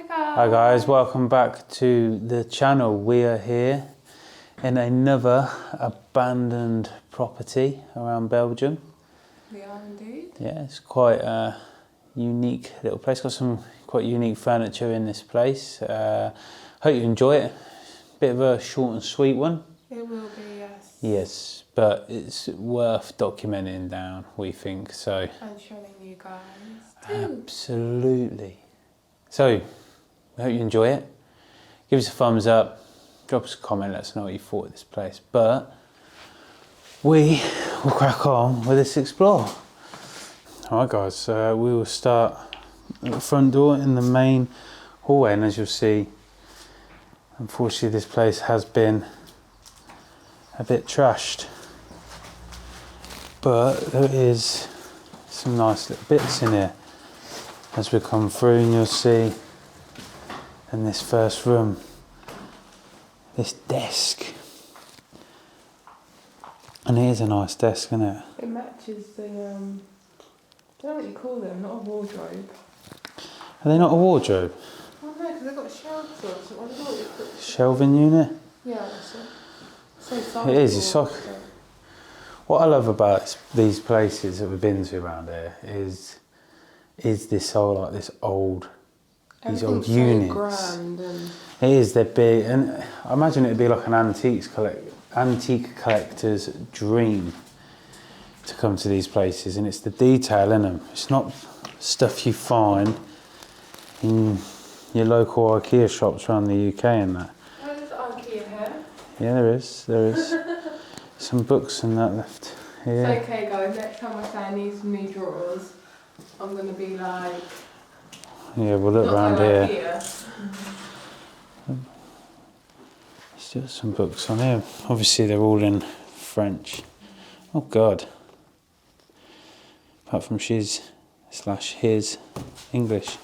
Hi guys, welcome back to the channel. We are here in another abandoned property around Belgium. We are indeed. Yeah, it's quite a unique little place. Got some quite unique furniture in this place. Hope you enjoy it. Bit of a short and sweet one. It will be, yes. Yes, but it's worth documenting down, we think, so. And showing you guys too. Absolutely. So, I hope you enjoy it. Give us a thumbs up, drop us a comment, let us know what you thought of this place. But we will crack on with this explore. Alright guys, we will start at the front door in the main hallway, and as you'll see, unfortunately this place has been a bit trashed. But there is some nice little bits in here. As we come through, and you'll see in this first room, this desk. And it is a nice desk, isn't it? It matches the, I don't know what you call them, not a wardrobe. Are they not a wardrobe? Oh no, because they've got shelves on, so I don't know what you put. Shelving unit? Yeah, that's it. So It is, it's like, what I love about these places that we've been to around here is this whole, like, these old units. So grand and It is, they're big, and I imagine it'd be like an antique collector's dream to come to these places, and it's the detail in them. It's not stuff you find in your local IKEA shops around the UK and that. oh, there's IKEA here. Yeah, there is. Some books and that left here. It's okay guys, next time I say I need some new drawers, I'm going to be like, Yeah, we'll look around not here. IKEA. Still some books on here. Obviously they're all in French. Oh God. Apart from his English.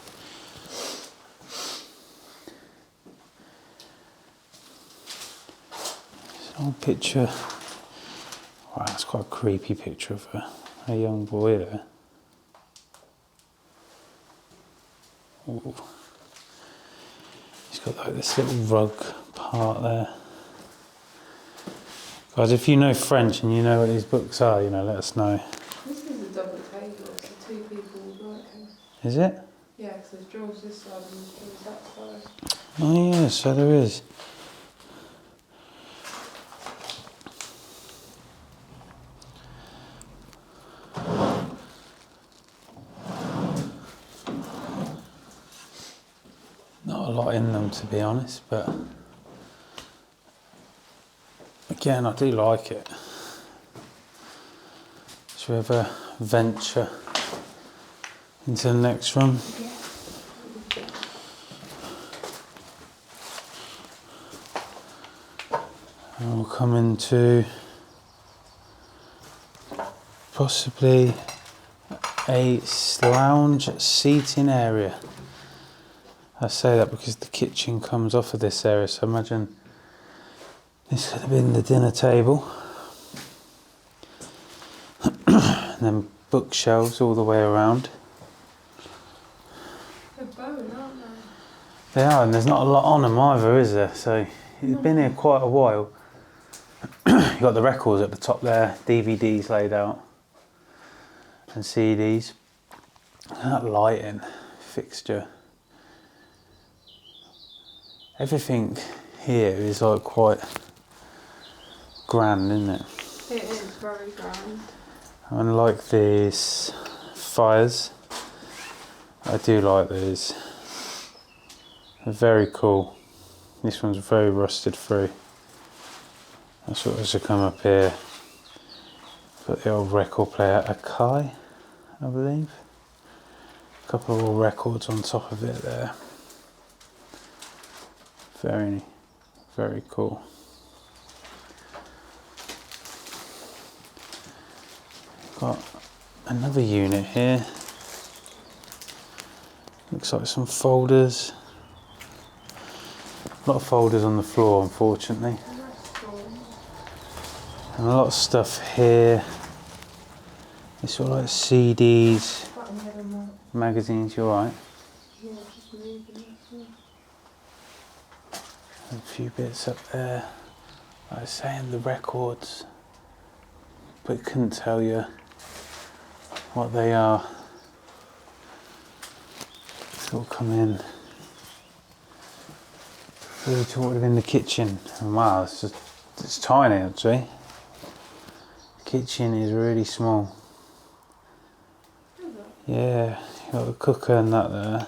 There's an old picture. Wow, that's quite a creepy picture of a young boy there. Ooh. He's got like this little rug part there. Guys, if you know French and you know what these books are, let us know. This is a double table, so two people would work here. Is it? Yeah, because there's drawers this side and there's drawers that side. Oh yeah, so there is. Not a lot in them, to be honest, but again, I do like it. Should we ever venture into the next room? Yeah. And we'll come into possibly a lounge seating area. I say that because the kitchen comes off of this area, so imagine this could have been the dinner table. And then bookshelves all the way around. They're bone, aren't They are, and there's not a lot on them either, is there? So you've been here quite a while. You've got the records at the top there, DVDs laid out, and CDs. And that lighting fixture. Everything here is like quite grand, isn't it? they? It is very grand. And like these fires, I do like these. They're very cool. This one's very rusted through. That's what was to come up here. Got the old record player, Akai, I believe. A couple of old records on top of it there. Very, very cool. Got another unit here. Looks like some folders. A lot of folders on the floor, unfortunately. And a lot of stuff here. It's all like CDs, magazines. You alright? Yeah, just moving. A few bits up there. I was saying the records, but couldn't tell you what they are. It's all come in through to what would have been the kitchen. And wow, it's tiny actually. The kitchen is really small. Yeah, you got the cooker and that there.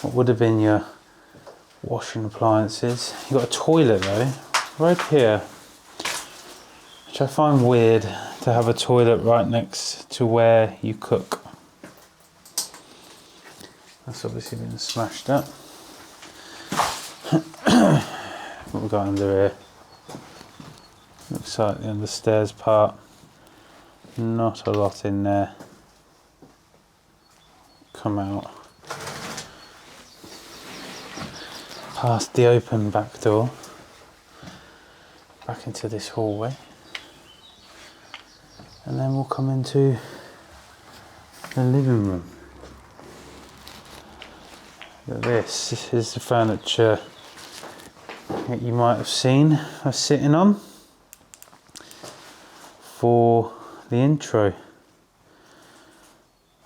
What would have been your washing appliances. You got a toilet though, right here, which I find weird to have a toilet right next to where you cook. That's obviously been smashed up. What we got under here? Looks like the understairs part. Not a lot in there. Come out. Past the open back door. Back into this hallway. And then we'll come into the living room. Look at this. This is the furniture that you might have seen us sitting on for the intro,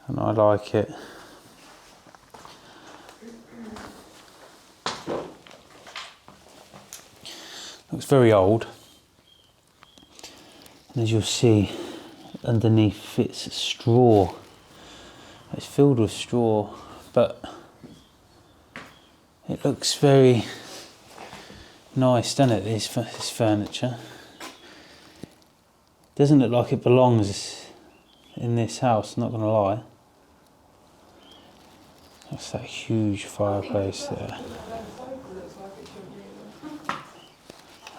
and I like it. Looks very old, and as you'll see underneath it's straw. It's filled with straw, but it looks very nice, doesn't it, this furniture? Doesn't look like it belongs in this house, not gonna lie. That's that huge fireplace there.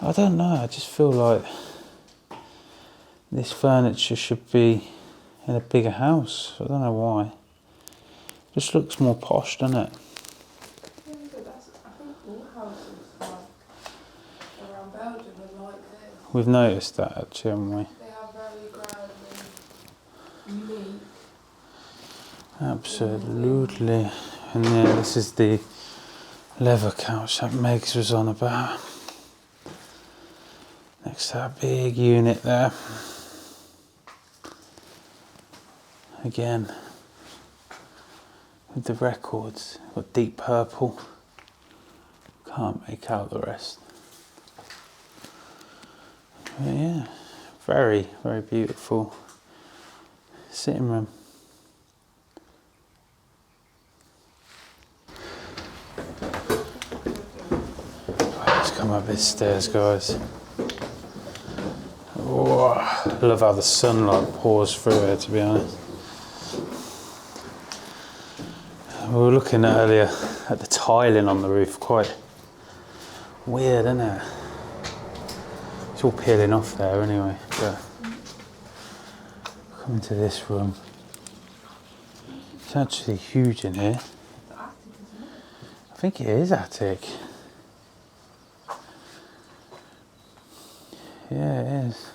I don't know, I just feel like this furniture should be in a bigger house. I don't know why. Just looks more posh, doesn't it? Yeah, but that's, I think all houses around Belgium are like this. We've noticed that actually, haven't we? They are very grand and unique. Absolutely. And then this is the leather couch that Megs was on about. Next to that big unit there. Again, with the records, got deep purple. Can't make out the rest. But yeah, very, very beautiful sitting room. Let's come up these stairs, guys. Oh, I love how the sunlight pours through here, to be honest. We were looking earlier at the tiling on the roof, quite weird, isn't it? It's all peeling off there anyway. But come into this room. It's actually huge in here. I think it is attic. Yeah, it is.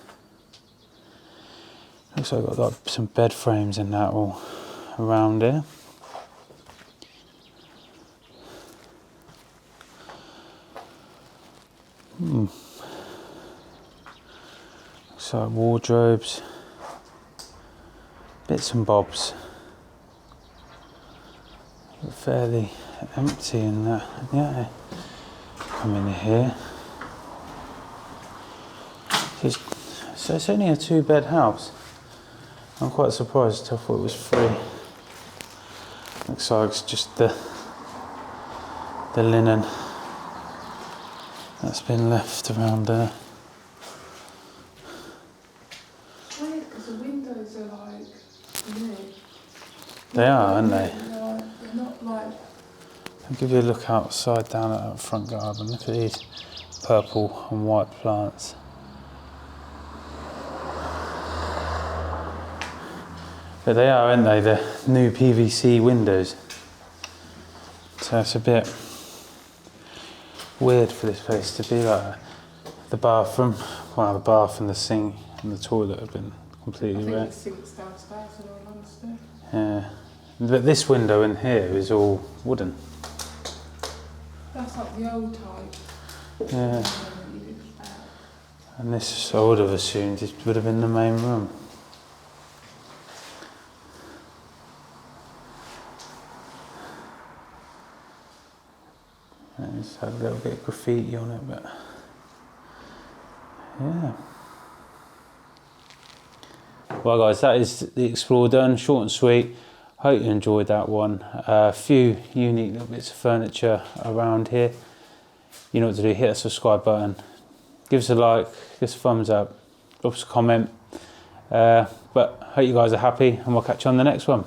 Looks like I've got some bed frames and that all around here. Looks like wardrobes, bits and bobs. But fairly empty in that. Yeah, come in here. So it's only a 2-bed house. I'm quite surprised. I thought it was 3. Looks like it's just the linen that's been left around there. Weird, because the windows are like new. They are, aren't they? They're not like. I'll give you a look outside down at that front garden. Look at these purple and white plants. But they are, aren't they? The new PVC windows. So it's a bit weird for this place to be like that. The bathroom, well, the bath and the sink and the toilet have been completely I wrecked. think the sink's downstairs in all honesty. Yeah. But this window in here is all wooden. That's like the old type. Yeah. And this, I would have assumed, this would have been the main room. And it's had a little bit of graffiti on it, but yeah. Well guys, that is the explore done, short and sweet. Hope you enjoyed that one. A few unique little bits of furniture around here. You know what to do, hit the subscribe button, give us a like, give us a thumbs up, drop us a comment. But hope you guys are happy, and we'll catch you on the next one.